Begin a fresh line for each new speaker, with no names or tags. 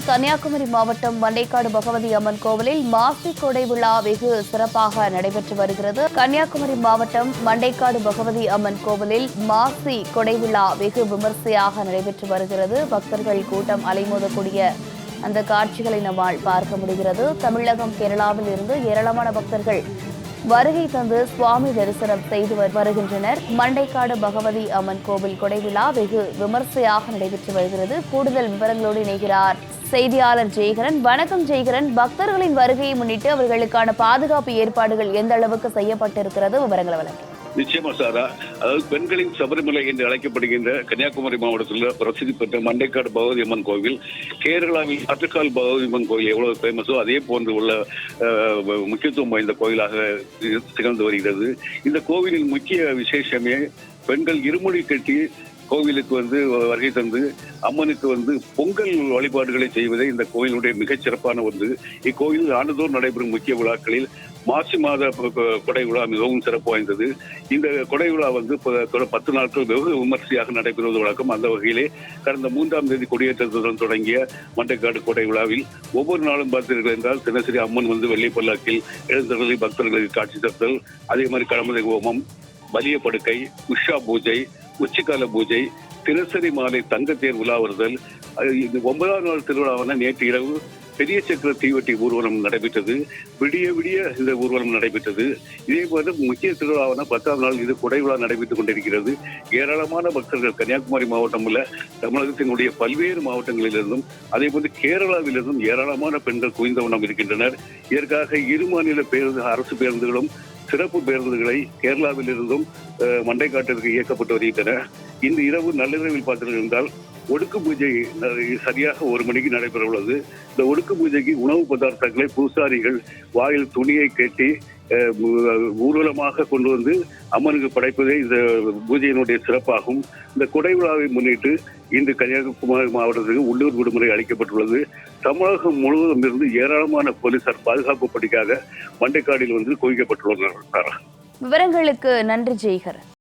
கன்னியாகுமரி மாவட்டம் மண்டைக்காடு பகவதி அம்மன் கோவிலில் மாசி கொடை விழா வெகு சிறப்பாக நடைபெற்று வருகிறது. கன்னியாகுமரி மாவட்டம் மண்டைக்காடு பகவதி அம்மன் கோவிலில் மாசி கொடை விழா வெகு விமர்சையாக நடைபெற்று வருகிறது. பக்தர்கள் கூட்டம் அலைமோதக்கூடிய அந்த காட்சிகளை நம்மால் பார்க்க முடிகிறது. தமிழகம், கேரளாவில் இருந்து ஏராளமான பக்தர்கள் வருகை தந்து சுவாமி தரிசனம் செய்து வருகின்றனர். மண்டைக்காடு பகவதி அம்மன் கோவில் கொடை விழா வெகு விமர்சையாக நடைபெற்று வருகிறது. கூடுதல் விவரங்களோடு இணைகிறார் செய்தியாளர் ஜெய்கரன். வணக்கம் ஜெய்கரன். பக்தர்களின் வருகையை முன்னிட்டு அவர்களுக்கான பாதுகாப்பு ஏற்பாடுகள் எந்த அளவுக்கு செய்யப்பட்டிருக்கிறது? விவரங்களை வழங்க.
நிச்சயமா சாரா, அதாவது பெண்களின் சபரிமலை என்று அழைக்கப்படுகின்ற கன்னியாகுமரி மாவட்டத்தில் பிரசித்தி பெற்ற மண்டைக்காடு பகவதி அம்மன் கோவில், கேரளாவில் ஆற்றுக்கால் பகவதி அம்மன் கோவில் எவ்வளவு ஃபேமஸோ அதே போன்று உள்ள முக்கியத்துவம் வாய்ந்த கோயிலாக திகழ்ந்து வருகிறது. இந்த கோவிலின் முக்கிய விசேஷமே பெண்கள் இருமுடி கட்டி கோவிலுக்கு வருகை தந்து அம்மனுக்கு பொங்கல் வழிபாடுகளை செய்வதே இந்த கோயிலுடைய மிகச் சிறப்பான ஒன்று. இக்கோயிலில் ஆண்டுதோறும் நடைபெறும் முக்கிய விழாக்களில் மாசி மாத கொடை விழா மிகவும் சிறப்பு வாய்ந்தது. இந்த கொடை விழா 10 நாட்கள் வெகு விமர்சையாக நடைபெறுவது வழக்கம். அந்த வகையிலே கடந்த 3ஆம் தேதி கொடியேற்றத்துடன் தொடங்கிய மண்டைக்காடு கொடை விழாவில் ஒவ்வொரு நாளும் பார்த்தீர்கள் என்றால் தினசரி அம்மன் வெள்ளை பல்லாக்கில் எழுந்தருளி பக்தர்களுக்கு காட்சி தருதல், அதே மாதிரி கடமதை ஹோமம், பலிய படுக்கை, உஷா பூஜை, உச்சிக்கால பூஜை, தினசரி மாலை தங்கத்தேர் உலா வருதல். 9ஆம் நாள் திருவிழாவான நேற்று இரவு பெரிய சக்கர தீவட்டி ஊர்வலம் நடைபெற்றது. விடிய விடிய இந்த ஊர்வலம் நடைபெற்றது. இதே போல முக்கிய திருவிழாவான 10ஆம் நாள் இது கொடை விழா நடைபெற்றுக் கொண்டிருக்கிறது. ஏராளமான பக்தர்கள் கன்னியாகுமரி மாவட்டம் உள்ள தமிழகத்தினுடைய பல்வேறு மாவட்டங்களிலிருந்தும் அதே போன்று கேரளாவிலிருந்தும் ஏராளமான பெண்கள் குவிந்த வண்ணம் இருக்கின்றனர். இதற்காக இரு மாநில அரசு பேருந்துகளும் சிறப்பு பேருந்துகளை கேரளாவில் இருந்தும் மண்டைக்காட்டிற்கு இயக்கப்பட்டு வருகின்றன. இந்த இரவு நள்ளிரவில் பார்த்தீர்கள் என்றால் ஒடுக்கு பூஜை சரியாக 1 மணிக்கு நடைபெற உள்ளது. இந்த ஒடுக்கு பூஜைக்கு உணவு பதார்த்தங்களை பூசாரிகள் வாயில் துணியை கட்டி ஊர்வலமாக கொண்டு அம்மனுக்கு படைப்பதே இந்த பூஜையினுடைய சிறப்பாகும். இந்த கொடை விழாவை முன்னிட்டு இன்று கன்னியாகுமரி மாவட்டத்துக்கு உள்ளூர் விடுமுறை அளிக்கப்பட்டுள்ளது. தமிழகம் முழுவதும் இருந்து ஏராளமான போலீசார் பாதுகாப்பு பணிக்காக மண்டைக்காடில் குவிக்கப்பட்டுள்ளனர்.
விவரங்களுக்கு நன்றி ஜெய்கரன்.